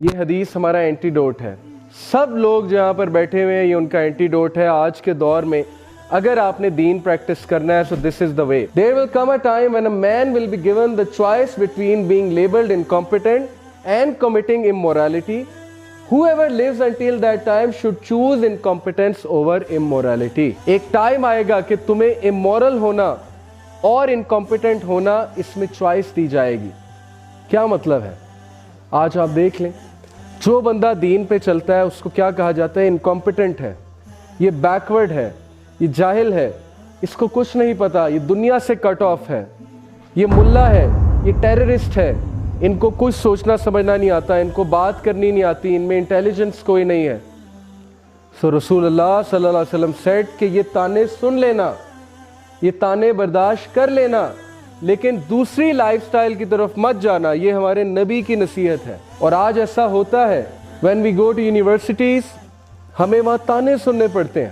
یہ حدیث ہمارا اینٹیڈوٹ ہے. سب لوگ جو یہاں پر بیٹھے ہوئے ہیں یہ ان کا اینٹیڈوٹ ہے آج کے دور میں. اگر آپ نے دین پریکٹس کرنا ہے so this is the way. There will come a time when a man will be given the choice between being labeled incompetent and committing immorality. Whoever lives until that time should choose incompetence over immorality. ایک time آئے گا کہ تمہیں immoral ہونا اور incompetent ہونا اس میں choice دی جائے گی. کیا مطلب ہے؟ آج آپ دیکھ لیں جو بندہ دین پہ چلتا ہے اس کو کیا کہا جاتا ہے؟ انکمپیٹنٹ ہے، یہ بیکورڈ ہے، یہ جاہل ہے، اس کو کچھ نہیں پتا، یہ دنیا سے کٹ آف ہے، یہ ملا ہے، یہ ٹیررسٹ ہے، ان کو کچھ سوچنا سمجھنا نہیں آتا، ان کو بات کرنی نہیں آتی، ان میں انٹیلیجنس کوئی نہیں ہے. سو رسول اللہ صلی اللہ علیہ وسلم سیڈ کہ یہ تانے سن لینا، یہ تانے برداشت کر لینا، لیکن دوسری لائف سٹائل کی طرف مت جانا. یہ ہمارے نبی کی نصیحت ہے. اور آج ایسا ہوتا ہے when we go to universities ہمیں وہاں تانے سننے پڑتے ہیں.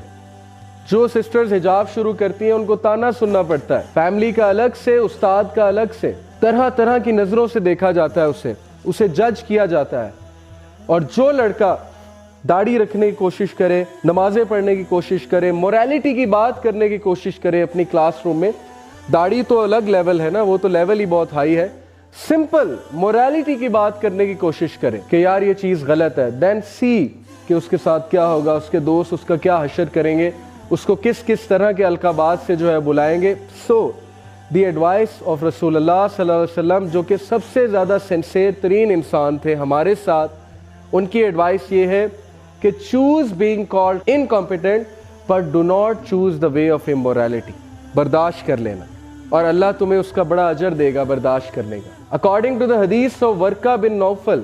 جو سسٹرز حجاب شروع کرتی ہیں ان کو تانا سننا پڑتا ہے. فیملی کا الگ سے، استاد کا الگ سے، طرح طرح کی نظروں سے دیکھا جاتا ہے، اسے جج کیا جاتا ہے. اور جو لڑکا داڑھی رکھنے کی کوشش کرے، نمازیں پڑھنے کی کوشش کرے، موریلٹی کی بات کرنے کی کوشش کرے اپنی کلاس روم میں، داڑھی تو الگ لیول ہے نا، وہ تو لیول ہی بہت ہائی ہے، سمپل موریلٹی کی بات کرنے کی کوشش کرے کہ یار یہ چیز غلط ہے، دین سی کہ اس کے ساتھ کیا ہوگا، اس کے دوست اس کا کیا حشر کریں گے، اس کو کس کس طرح کے القابات سے جو ہے بلائیں گے. سو دی ایڈوائس آف رسول اللہ صلی اللہ علیہ وسلم جو کہ سب سے زیادہ سنسیئر ترین انسان تھے ہمارے ساتھ، ان کی ایڈوائس یہ ہے کہ choose being called incompetent but do not choose the way of immorality. برداشت کر لینا اور اللہ تمہیں اس کا بڑا اجر دے گا برداشت کرنے کا. اکارڈنگ ٹو دا حدیث آف ورقہ بن نوفل،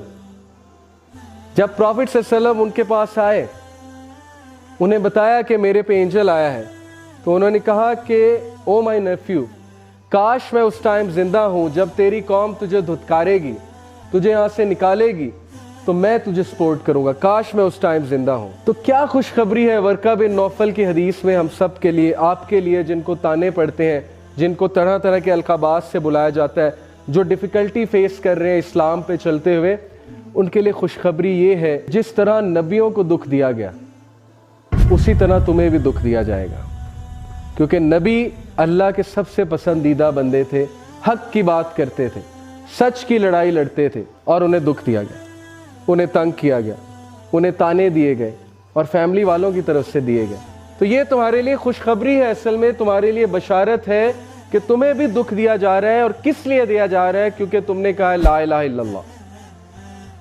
جب پروفٹ صلی اللہ علیہ وسلم ان کے پاس آئے، انہیں بتایا کہ میرے پہ اینجل آیا ہے، تو انہوں نے کہا کہ او مائی نیفیو، کاش میں اس ٹائم زندہ ہوں جب تیری قوم تجھے دھتکارے گی، تجھے یہاں سے نکالے گی تو میں تجھے سپورٹ کروں گا، کاش میں اس ٹائم زندہ ہوں. تو کیا خوشخبری ہے ورقہ بن نوفل کی حدیث میں ہم سب کے لیے، آپ کے لیے جن کو تانے پڑتے ہیں، جن کو طرح طرح کے القابات سے بلایا جاتا ہے، جو ڈیفیکلٹی فیس کر رہے ہیں اسلام پہ چلتے ہوئے. ان کے لیے خوشخبری یہ ہے جس طرح نبیوں کو دکھ دیا گیا اسی طرح تمہیں بھی دکھ دیا جائے گا، کیونکہ نبی اللہ کے سب سے پسندیدہ بندے تھے، حق کی بات کرتے تھے، سچ کی لڑائی لڑتے تھے، اور انہیں دکھ دیا گیا، انہیں تنگ کیا گیا، انہیں تانے دیے گئے اور فیملی والوں کی طرف سے دیے گئے. تو یہ تمہارے لیے خوشخبری ہے، اصل میں تمہارے لیے بشارت ہے کہ تمہیں بھی دکھ دیا جا رہا ہے. اور کس لیے دیا جا رہا ہے؟ کیونکہ تم نے کہا لا الہ الا اللہ،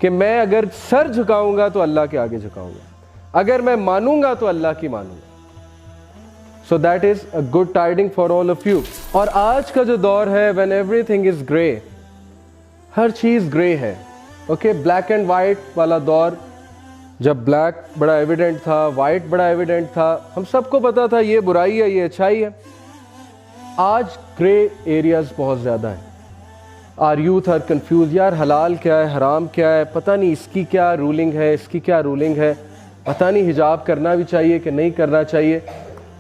کہ میں اگر سر جھکاؤں گا تو اللہ کے آگے جھکاؤں گا، اگر میں مانوں گا تو اللہ کی مانوں گا. So that is a good tiding for all of you. اور آج کا جو دور ہے when everything is grey، ہر چیز گرے ہے، اوکے، بلیک اینڈ وائٹ والا دور، جب بلیک بڑا ایویڈنٹ تھا، وائٹ بڑا ایویڈنٹ تھا، ہم سب کو پتا تھا یہ برائی ہے یہ اچھائی ہے. آج گرے ایریاز بہت زیادہ ہیں. آر یوتھ آر کنفیوز، یار حلال کیا ہے، حرام کیا ہے، پتہ نہیں اس کی کیا رولنگ ہے، اس کی کیا رولنگ ہے، پتہ نہیں حجاب کرنا بھی چاہیے کہ نہیں کرنا چاہیے،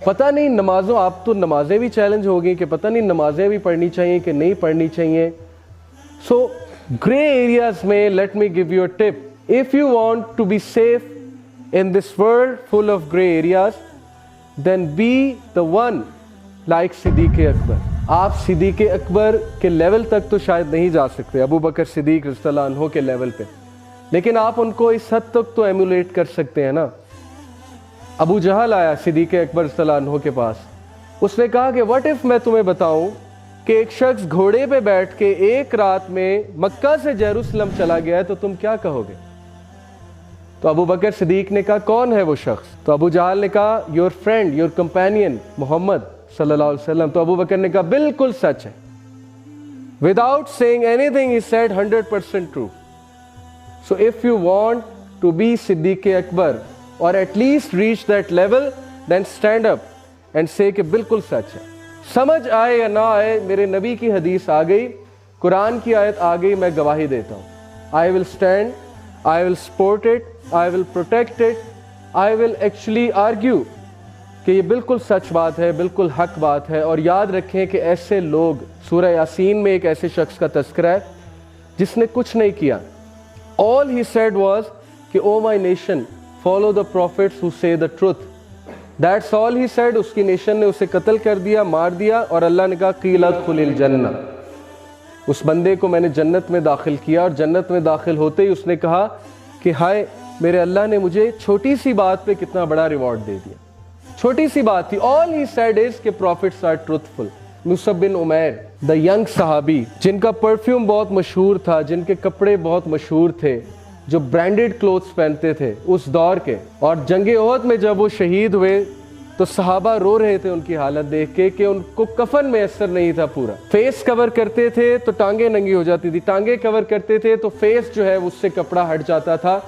پتہ نہیں نمازوں، آپ تو نمازیں بھی چیلنج ہو گئی کہ پتہ نہیں نمازیں بھی پڑھنی چاہیے کہ نہیں پڑھنی چاہیے. سو گرے ایریاز میں let me give you a tip. If you want to be safe in this world full of gray areas, then be the one like صدیق اکبر. آپ صدیق اکبر کے لیول تک تو شاید نہیں جا سکتے، ابو بکر صدیق رضی اللہ عنہ کے لیول پہ، لیکن آپ ان کو اس حد تک تو ایمولیٹ کر سکتے ہیں نا. ابو جہل آیا صدیق اکبر رضی اللہ عنہ کے پاس، اس نے کہا کہ what if میں تمہیں بتاؤں کہ ایک شخص گھوڑے پہ بیٹھ کے ایک رات میں مکہ سے یروشلم چلا گیا ہے تو تم کیا کہو گے؟ تو ابو بکر صدیق نے کہا کون ہے وہ شخص؟ تو ابو جہل نے کہا یور فرینڈ، یور کمپینین محمد صلی اللہ علیہ وسلم. تو ابو بکر نے کہا بالکل سچ ہے. without saying anything he said 100% true. so if you want to be Siddiq Akbar or at least reach that level, then stand up and say کہ بالکل سچ ہے. سمجھ آئے یا نہ آئے، میرے نبی کی حدیث آ گئی، قرآن کی آیت آ گئی، میں گواہی دیتا ہوں. I will stand, I will support it, I will protect it, I will actually argue کہ یہ بالکل سچ بات ہے، بالکل حق بات ہے. اور یاد رکھیں کہ ایسے لوگ، سورہ یاسین میں ایک ایسے شخص کا تذکرہ ہے جس نے کچھ نہیں کیا، all he said was کہ O my nation, follow the prophets who say the truth. That's all he said. اس کی نیشن نے اسے قتل کر دیا, مار دیا, اور اللہ نے کہا قیل ادخل الجنہ. اس بندے کو میں نے جنت میں داخل کیا, اور جنت میں داخل ہوتے ہی اس نے کہا کہ ہائے میرے اللہ نے مجھے چھوٹی سی بات پہ کتنا بڑا ریوارڈ دے دیا. چھوٹی سی بات تھی. All he said is کہ prophets are truthful. Musab bin Umair, the young صحابی جن کا پرفیوم بہت مشہور تھا, جن کے کپڑے بہت مشہور تھے, جو برانڈڈ کلوتھس پہنتے تھے اس دور کے, اور جنگ احد میں جب وہ شہید ہوئے تو صحابہ رو رہے تھے ان کی حالت دیکھ کے کہ ان کو کفن میں اثر نہیں تھا پورا. فیس کور کرتے تھے تو ٹانگیں ننگی ہو جاتی تھی, ٹانگیں کور کرتے تھے تو فیس جو ہے اس سے کپڑا ہٹ جاتا تھا.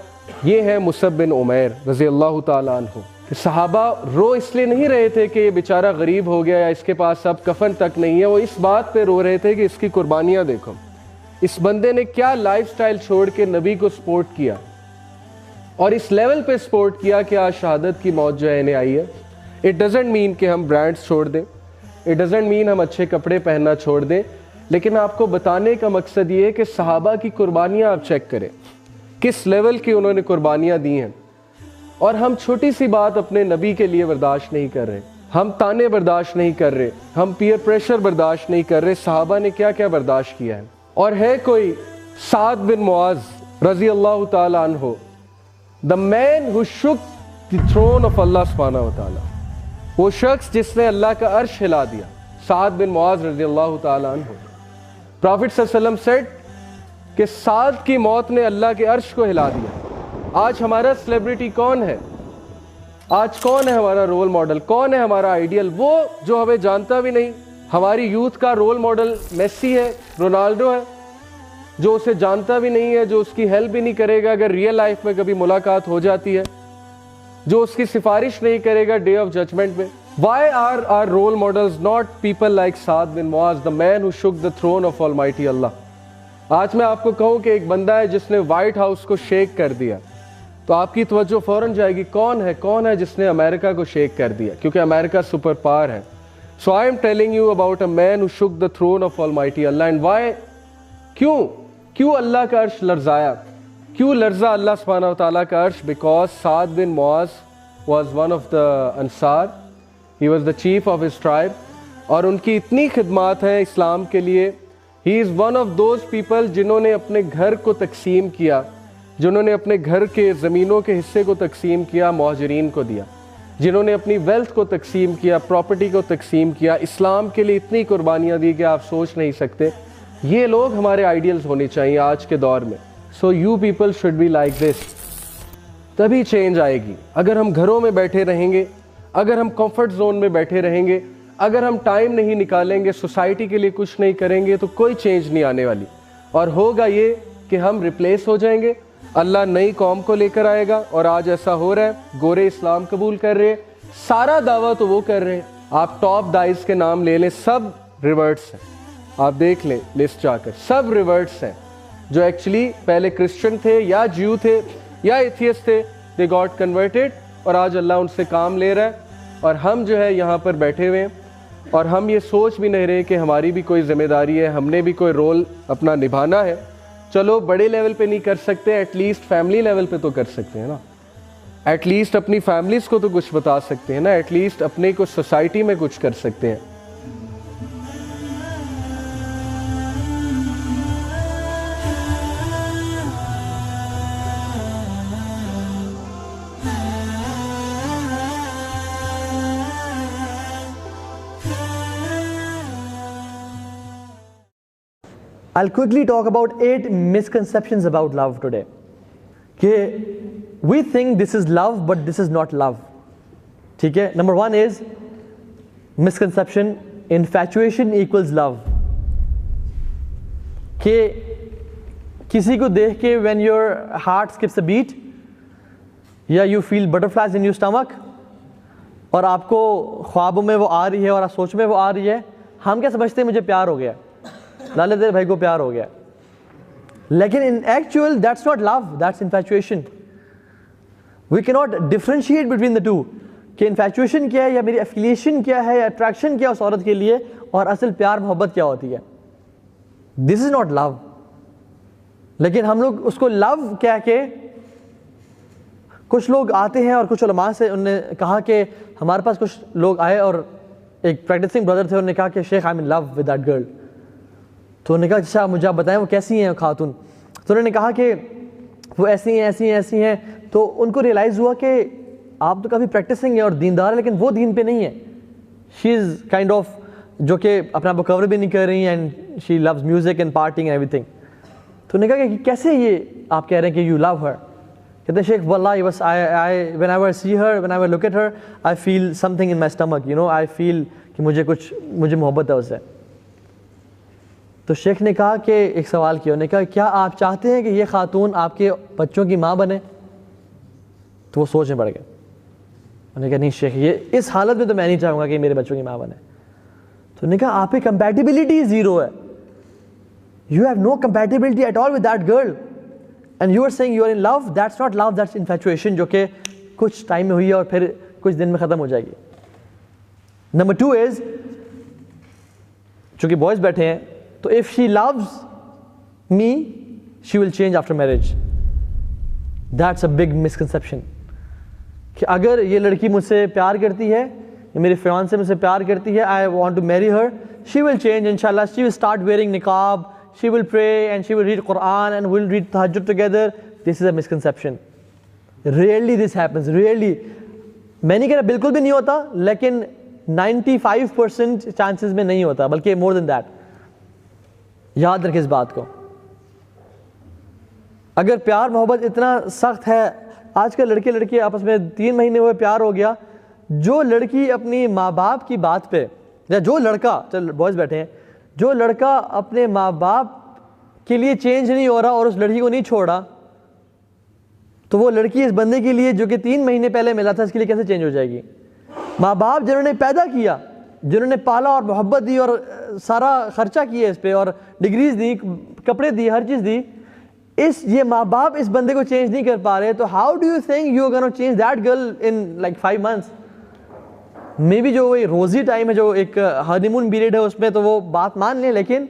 یہ ہے مصعب بن عمیر رضی اللہ تعالیٰ عنہ. کہ صحابہ رو اس لیے نہیں رہے تھے کہ یہ بیچارہ غریب ہو گیا یا اس کے پاس اب کفن تک نہیں ہے, وہ اس بات پہ رو رہے تھے کہ اس کی قربانیاں دیکھو, اس بندے نے کیا لائف سٹائل چھوڑ کے نبی کو سپورٹ کیا, اور اس لیول پہ سپورٹ کیا کہ آج شہادت کی موت جو ہے انہیں آئی ہے. اٹ ڈزنٹ مین کہ ہم برانڈز چھوڑ دیں, اٹ ڈزنٹ مین ہم اچھے کپڑے پہننا چھوڑ دیں, لیکن آپ کو بتانے کا مقصد یہ ہے کہ صحابہ کی قربانیاں آپ چیک کریں, کس لیول کی انہوں نے قربانیاں دی ہیں. اور ہم چھوٹی سی بات اپنے نبی کے لیے برداشت نہیں کر رہے, ہم تانے برداشت نہیں کر رہے, ہم پیئر پریشر برداشت نہیں کر رہے. صحابہ نے کیا کیا برداشت کیا ہے. اور ہے کوئی سعد بن معاذ رضی اللہ تعالیٰ عنہ, the man who shook the throne of Allah سبحانہ وتعالی, وہ شخص جس نے اللہ کا عرش ہلا دیا, سعد بن معاذ رضی اللہ تعالیٰ عنہ. پروفٹ صلی اللہ علیہ وسلم said کہ سعد کی موت نے اللہ کے عرش کو ہلا دیا. آج ہمارا سیلیبریٹی کون ہے, آج کون ہے ہمارا رول ماڈل, کون ہے ہمارا آئیڈیل؟ وہ جو ہمیں جانتا بھی نہیں. ہماری یوتھ کا رول ماڈل میسی ہے, رونالڈو ہے, جو اسے جانتا بھی نہیں ہے, جو اس کی ہیلپ بھی نہیں کرے گا اگر ریئل لائف میں کبھی ملاقات ہو جاتی ہے, جو اس کی سفارش نہیں کرے گا ڈے آف ججمنٹ میں. Why are our role models not people like Sa'd bin Mu'adh, the man who shook the throne of Almighty Allah? آج میں آپ کو کہوں کہ ایک بندہ ہے جس نے وائٹ ہاؤس کو شیک کر دیا, تو آپ کی توجہ فوراً جائے گی کون ہے جس نے امریکہ کو شیک کر دیا, کیونکہ امریکہ سپر پاور ہے. So I am telling you about a man who shook the throne of Almighty Allah. And why? کیوں اللہ کا عرش لرزایا, کیوں لرزا اللہ سبحانہ وتعالیٰ کا عرش؟ Because Sa'd bin Mu'adh was one of the Ansar, he was the chief of his tribe, اور ان کی اتنی خدمات ہیں اسلام کے لیے. He is one of those people جنہوں نے اپنے گھر کو تقسیم کیا, جنہوں نے اپنے گھر کے زمینوں کے حصے کو تقسیم کیا, مہاجرین کو دیا, جنہوں نے اپنی ویلتھ کو تقسیم کیا, پراپرٹی کو تقسیم کیا, اسلام کے لیے اتنی قربانیاں دی کہ آپ سوچ نہیں سکتے. یہ لوگ ہمارے آئیڈیلز ہونے چاہیے آج کے دور میں. So you people should be like this. تبھی چینج آئے گی. اگر ہم گھروں میں بیٹھے رہیں گے, اگر ہم کمفرٹ زون میں بیٹھے رہیں گے, اگر ہم ٹائم نہیں نکالیں گے, سوسائٹی کے لیے کچھ نہیں کریں گے, تو کوئی چینج نہیں آنے والی. اور ہوگا یہ کہ ہم ریپلیس ہو جائیں گے, اللہ نئی قوم کو لے کر آئے گا. اور آج ایسا ہو رہا ہے, گورے اسلام قبول کر رہے ہیں, سارا دعویٰ تو وہ کر رہے ہیں. آپ ٹاپ دائز کے نام لے لیں, سب ریورٹس ہیں, آپ دیکھ لیں لسٹ جا کر, سب ریورٹس ہیں جو ایکچولی پہلے کرسچن تھے یا جیو تھے یا ایتھیسٹ تھے, دے گاٹ کنورٹیڈ, اور آج اللہ ان سے کام لے رہا ہے. اور ہم جو ہے یہاں پر بیٹھے ہوئے ہیں, اور ہم یہ سوچ بھی نہیں رہے کہ ہماری بھی کوئی ذمہ داری ہے, ہم نے بھی کوئی رول اپنا نبھانا ہے. چلو بڑے لیول پہ نہیں کر سکتے, ایٹ لیسٹ فیملی لیول پہ تو کر سکتے ہیں نا, ایٹ لیسٹ اپنی فیملیز کو تو کچھ بتا سکتے ہیں نا, ایٹ لیسٹ اپنے کو سوسائٹی میں کچھ کر سکتے ہیں. I'll quickly talk about 8 misconceptions about love today. We think this is love, but this is not love. Okay? Number 1 is misconception, infatuation equals love. کہ کسی کو دیکھ کے when your heart skips a beat, یا you feel butterflies in your stomach, اور آپ کو خوابوں میں وہ آ رہی ہے اور آپ سوچ میں وہ آ رہی ہے, ہم کیا سمجھتے ہیں مجھے پیار ہو گیا, لالے تیرے بھائی کو پیار ہو گیا. لیکن in actual that's not love, that's infatuation. We cannot differentiate between the two کہ infatuation کیا ہے, یا میری affiliation کیا ہے, یا attraction کیا اس عورت کے لیے, اور اصل پیار محبت کیا ہوتی ہے. This is not love. لیکن ہم لوگ اس کو لو کہہ کے, کچھ لوگ آتے ہیں اور کچھ علماء سے انہوں نے کہا کہ ہمارے پاس کچھ لوگ آئے اور ایک پریکٹسنگ بردر تھے, انہوں نے کہا کہ Sheikh I am in love with that girl. تو انہوں نے کہا اچھا مجھے آپ بتائیں وہ کیسی ہیں خاتون. تو انہوں نے کہا کہ وہ ایسی ہیں ایسی ہیں ایسی ہیں. تو ان کو ریئلائز ہوا کہ آپ تو کافی پریکٹسنگ ہیں اور دیندار ہیں, لیکن وہ دین پہ نہیں ہے. شی از کائنڈ آف جو کہ اپنا آپ کو کور بھی نہیں کر رہی ہیں, and she loves music and partying and ایوری تھنگ. تو انہوں نے کہا کہ کیسے یہ آپ کہہ رہے ہیں کہ یو لو ہر. کہتے ہیں شیخ واللہ بس whenever see her, whenever look at her, I feel something in my stomach, you know, I feel کہ مجھے محبت ہے اس سے. تو شیخ نے کہا کہ ایک سوال کیا, انہوں نے کہا کیا آپ چاہتے ہیں کہ یہ خاتون آپ کے بچوں کی ماں بنے؟ تو وہ سوچنے پڑ گئے. انہوں نے کہا نہیں شیخ, یہ اس حالت میں تو میں نہیں چاہوں گا کہ میرے بچوں کی ماں بنے. تو انہوں نے کہا آپ کی کمپیٹیبلٹی زیرو ہے. You have no compatibility at all with that girl, and you are saying you are in love. That's not love, that's infatuation, جو کہ کچھ ٹائم میں ہوئی ہے اور پھر کچھ دن میں ختم ہو جائے گی. Number 2 is, چونکہ بوائز بیٹھے ہیں, تو if she loves me, she will change after marriage. That's a big misconception. کہ اگر یہ لڑکی مجھ سے پیار کرتی ہے, میری فیانسے سے مجھ سے پیار کرتی ہے, I want to marry her, she will change inshallah. She will start wearing niqab, she will pray and she will read Quran and we'll read tahajjud together. This is a misconception. Rarely this happens, rarely. میں نہیں کہہ رہا بالکل بھی نہیں ہوتا, لیکن 95% chances میں نہیں ہوتا, بلکہ more than that. یاد رکھیں اس بات کو. اگر پیار محبت اتنا سخت ہے, آج کل لڑکے لڑکی آپس میں 3 مہینے ہوئے پیار ہو گیا, جو لڑکی اپنی ماں باپ کی بات پہ, یا جو لڑکا, چل بوائز بیٹھے ہیں, جو لڑکا اپنے ماں باپ کے لیے چینج نہیں ہو رہا اور اس لڑکی کو نہیں چھوڑا, تو وہ لڑکی اس بندے کے لیے جو کہ 3 مہینے پہلے ملا تھا, اس کے لیے کیسے چینج ہو جائے گی؟ ماں باپ جنہوں نے پیدا کیا, جنہوں نے پالا اور محبت دی اور سارا خرچہ کیا اس پہ اور ڈگریز دی, کپڑے دی, ہر چیز دی, یہ ماں باپ اس بندے کو چینج نہیں کر پا رہے, تو how do you think you are gonna change that girl in like 5 months؟ Maybe جو وہی روزی ٹائم ہے, جو ایک ہنی مون پیریڈ ہے, اس میں تو وہ بات مان لیں, لیکن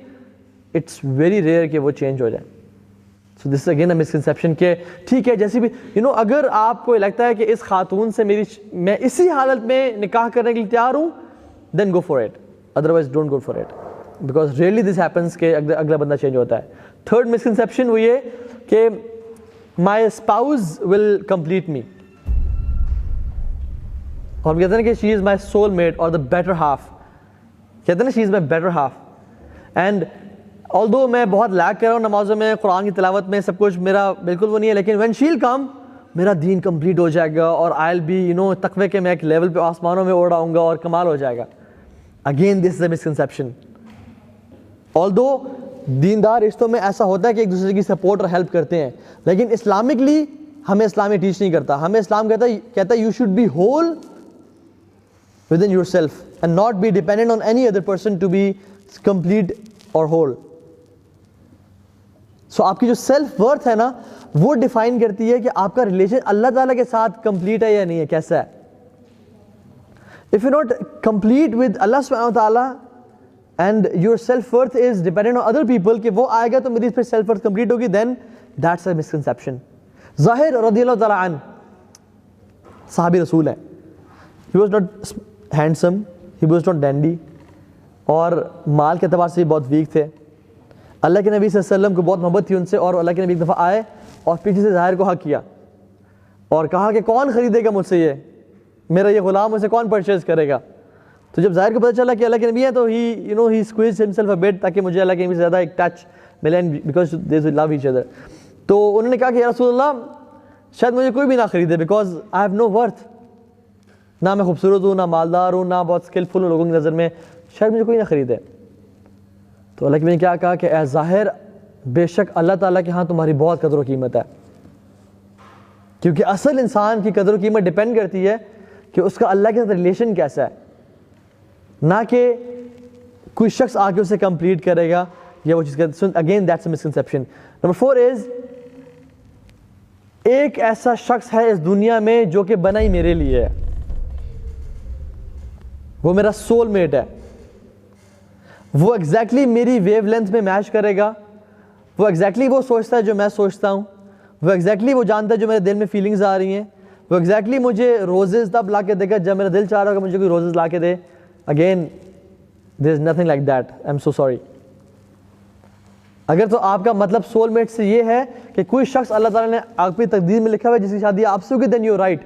اٹس ویری ریئر کہ وہ چینج ہو جائے. سو دس از اگین اے مسکنسیپشن کہ ٹھیک ہے جیسی بھی اگر آپ کو لگتا ہے کہ اس خاتون سے میں اسی حالت میں نکاح کرنے کے لیے تیار ہوں, then go for it, otherwise don't go for it, because really this happens کہ اگلا بندہ چینج ہوتا ہے. تھرڈ مسکنسیپشن وہ یہ کہ مائی اسپاؤز ول کمپلیٹ می, اور ہم کہتے ہیں کہ شی از مائی سول میٹ اور دا بیٹر ہاف, کہتے ہیں نا شی از مائی بیٹر ہاف. اینڈ آلدو میں بہت لیگ کر رہا ہوں نمازوں میں, قرآن کی تلاوت میں, سب کچھ میرا بالکل وہ نہیں ہے, لیکن وین شیل کم میرا دین کمپلیٹ ہو جائے گا اور آئی ول بی تقوی کے میں ایک لیول پہ آسمانوں میں اڑ آؤں گا اور کمال ہو جائے گا. Again this is a misconception. آلدو دیندار رشتوں میں ایسا ہوتا ہے کہ ایک دوسرے کی سپورٹ اور ہیلپ کرتے ہیں, لیکن اسلامکلی ہمیں اسلام ٹیچ نہیں کرتا. ہمیں اسلام کہتا ہے you should be whole within yourself and not be dependent on any other person to be complete or whole. So آپ کی جو سیلف ورتھ ہے نا, وہ ڈیفائن کرتی ہے کہ آپ کا ریلیشن اللہ تعالیٰ کے ساتھ کمپلیٹ ہے یا نہیں ہے, کیسا ہے. If you're not complete with Allah subhanahu wa ta'ala and your self worth is dependent on other people, کہ وہ آئے گا تو میری پھر سیلف ورتھ کمپلیٹ ہوگی, then that's a misconception. ظاہر رضی اللہ تعالیٰ عنہ صحابی رسول ہے. He was not handsome, he was not dandy, اور مال کے اعتبار سے بھی بہت ویک تھے. اللہ کے نبی صلی اللہ علیہ وسلم کو بہت محبت تھی ان سے, اور اللہ کے نبی ایک دفعہ آئے اور پیچھے سے ظاہر کو حق کیا اور کہا کہ کون خریدے گا مجھ سے, یہ میرا یہ غلام مجھ سے کون پرچیز کرے گا. تو جب ظاہر کو پتہ چلا کہ اللہ کے نبی ہے تو he squeezed himself a bit تاکہ مجھے اللہ کے نبی سے زیادہ ایک ٹچ ملے, because they love each other. تو انہوں نے کہا کہ یا رسول اللہ شاید مجھے کوئی بھی نہ خریدے, because I have no worth, نہ میں خوبصورت ہوں, نہ مالدار ہوں, نہ بہت اسکلفل ہوں لوگوں کی نظر میں, شاید مجھے کوئی نہ خریدے. تو اللہ کے نبی نے کیا کہا کہ اے ظاہر, بے شک اللہ تعالیٰ کے ہاں تمہاری بہت قدر و قیمت ہے, کیونکہ اصل انسان کی قدر و قیمت ڈپینڈ کرتی ہے کہ اس کا اللہ کے ساتھ ریلیشن کیسا ہے, نہ کہ کوئی شخص آ کے اسے کمپلیٹ کرے گا یا وہ چیز کرے. Again that's a misconception. Number 4 از, ایک ایسا شخص ہے اس دنیا میں جو کہ بنا ہی میرے لیے ہے, وہ میرا سول میٹ ہے, وہ ایگزیکٹلی میری ویو لینتھ میں میچ کرے گا, وہ ایگزیکٹلی وہ سوچتا ہے جو میں سوچتا ہوں, وہ ایگزیکٹلی وہ جانتا ہے جو میرے دل میں فیلنگز آ رہی ہیں, وہ ایگزیکٹلی مجھے روزز تب لا کے دے گا جب میرا دل چاہ رہا ہوگا مجھے کوئی روزز لا کے دے. Again there is nothing like that, I am so sorry. اگر تو آپ کا مطلب سول میٹ سے یہ ہے کہ کوئی شخص اللہ تعالیٰ نے آپ کی تقدیر میں لکھا ہوا ہے جس کی شادی آپ سے ہوگی, دین یو رائٹ.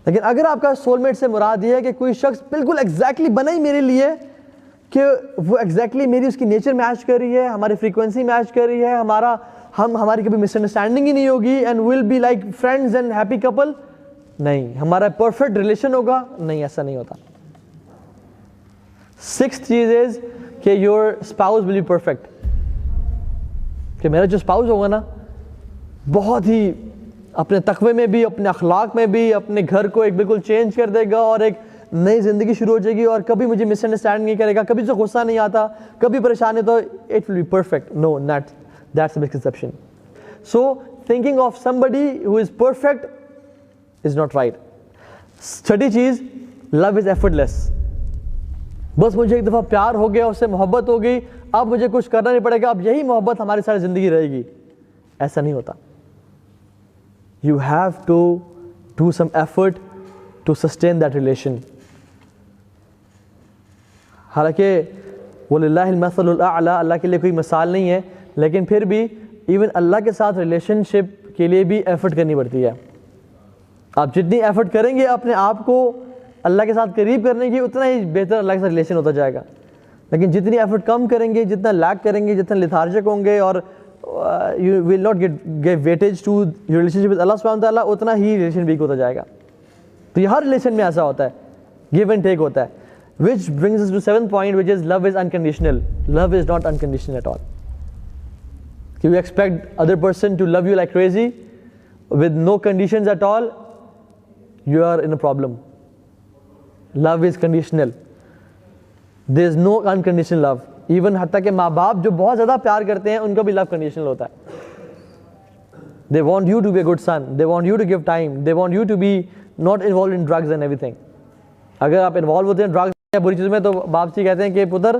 لیکن اگر آپ کا سول میٹ سے مراد یہ ہے کہ کوئی شخص بالکل ایگزیکٹلی بنا ہی میرے لیے, کہ وہ ایگزیکٹلی میری اس کی نیچر میچ کر رہی ہے, ہماری فریکوینسی میچ کر رہی ہے, ہماری کبھی مس انڈرسٹینڈنگ ہی نہیں ہوگی, and will be like friends and happy couple, نہیں, ہمارا پرفیکٹ ریلیشن ہوگا, نہیں, ایسا نہیں ہوتا. 6th چیز از کہ your spouse will be perfect, کہ میرا جو اسپاؤز ہوگا نا بہت ہی اپنے تقوی میں بھی, اپنے اخلاق میں بھی, اپنے گھر کو ایک بالکل چینج کر دے گا اور ایک نئی زندگی شروع ہو جائے گی, اور کبھی مجھے مس انڈرسٹینڈ نہیں کرے گا, کبھی سے غصہ نہیں آتا, کبھی پریشانی, تو it will be perfect. No, that's a misconception. So thinking of somebody who is perfect is not right. چھٹی چیز, love is effortless. بس مجھے ایک دفعہ پیار ہو گیا, اس سے محبت ہو گئی, اب مجھے کچھ کرنا نہیں پڑے گا, اب یہی محبت ہماری ساری زندگی رہے گی, ایسا نہیں ہوتا. You have to do some effort to sustain that relation. حالانکہ وَلِلَّهِ الْمَثَلُ الْأَعْلَى, اللہ کے لیے کوئی مثال نہیں ہے, لیکن پھر بھی ایون اللہ کے ساتھ ریلیشن شپ کے لیے بھی ایفرٹ کرنی پڑتی ہے. آپ جتنی ایفرٹ کریں گے اپنے آپ کو اللہ کے ساتھ قریب کرنے کی, اتنا ہی بہتر اللہ کے ساتھ ریلیشن ہوتا جائے گا. لیکن جتنی ایفرٹ کم کریں گے, جتنا لیک کریں گے, جتنا لیتھارجک ہوں گے, اور you will not give weightage to your relationship with اللہ سبحانہ وتعالیٰ, اتنا ہی ریلیشن ویک ہوتا جائے گا. تو یہ ہر ریلیشن میں ایسا ہوتا ہے, گیو اینڈ ٹیک ہوتا ہے. Which brings us to 7th point, which is love is unconditional. Love is not unconditional at all. If you expect other person to love you like crazy with no conditions at all, you are in a problem. Love is conditional. There is no unconditional love. Even حتیٰ کہ ماں باپ جو بہت زیادہ پیار کرتے ہیں ان کا بھی love conditional ہوتا ہے. They want you to be a good son. They want you to give time. They want you to be not involved in drugs and everything. اگر آپ انوالو ہوتے ہیں ڈرگس یا بری چیزوں میں تو باپ جی کہتے ہیں کہ پتر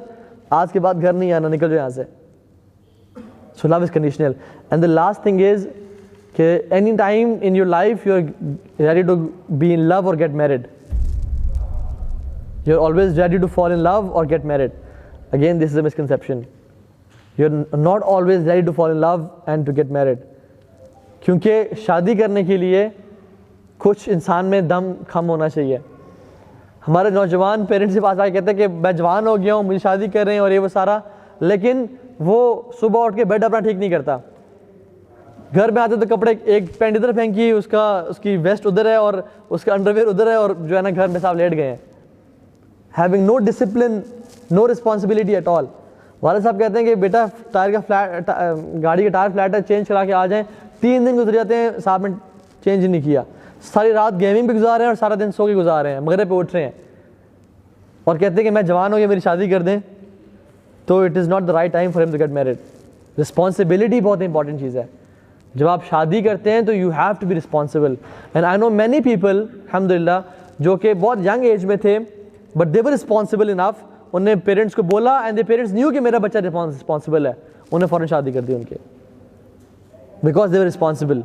آج کے بعد گھر نہیں آنا, نکل جاؤ یہاں سے. So love is conditional. And the last thing is کہ any time in your life you are ready to be in love or get married. You are always ready to fall in love or get married. Again, this is a misconception. You are not always ready to fall in love and to get married. کیونکہ شادی کرنے کے لیے کچھ انسان میں دم کم ہونا چاہیے. ہمارے نوجوان پیرنٹس کے پاس آ کے کہتے ہیں کہ میں جوان ہو گیا ہوں, مجھے شادی کر رہے ہیں اور یہ وہ سارا, لیکن وہ صبح اٹھ کے بیڈ اپنا ٹھیک نہیں کرتا. گھر میں آتے تو کپڑے ایک پینٹ ادھر پھینکی, اس کی ویسٹ ادھر ہے اور اس کا انڈر ویئر ادھر ہے, اور جو ہے نا گھر میں صاحب لیٹ گئے ہیں. Having no discipline, no responsibility at all. والد صاحب کہتے ہیں کہ بیٹا ٹائر کا فلیٹ, گاڑی کا ٹائر فلیٹ ہے, چینج کرا کے آ جائیں. 3 دن گزر جاتے ہیں, صاحب نے چینج نہیں کیا. ساری رات گیمنگ پہ گزار رہے ہیں اور سارا دن سو کے گزار رہے ہیں, مغرب پہ اٹھ رہے ہیں اور کہتے ہیں کہ میں جوان ہو گیا, میری شادی کر دیں. تو it is not the right time for ہم ٹو گیٹ میرڈ. رسپانسبلٹی بہت امپورٹنٹ چیز ہے. جب آپ شادی کرتے ہیں تو you have to be responsible. And I know many people الحمد للہ جو کہ بہت ینگ ایج میں تھے, بٹ دے ور رسپانسبل انف. انہوں نے پیرنٹس کو بولا اینڈ دے پیرنٹس نیو کہ میرا بچہ رسپانسبل ہے, انہیں فوراً شادی کر دی ان کے, بیکاز دے ور رسپانسبل.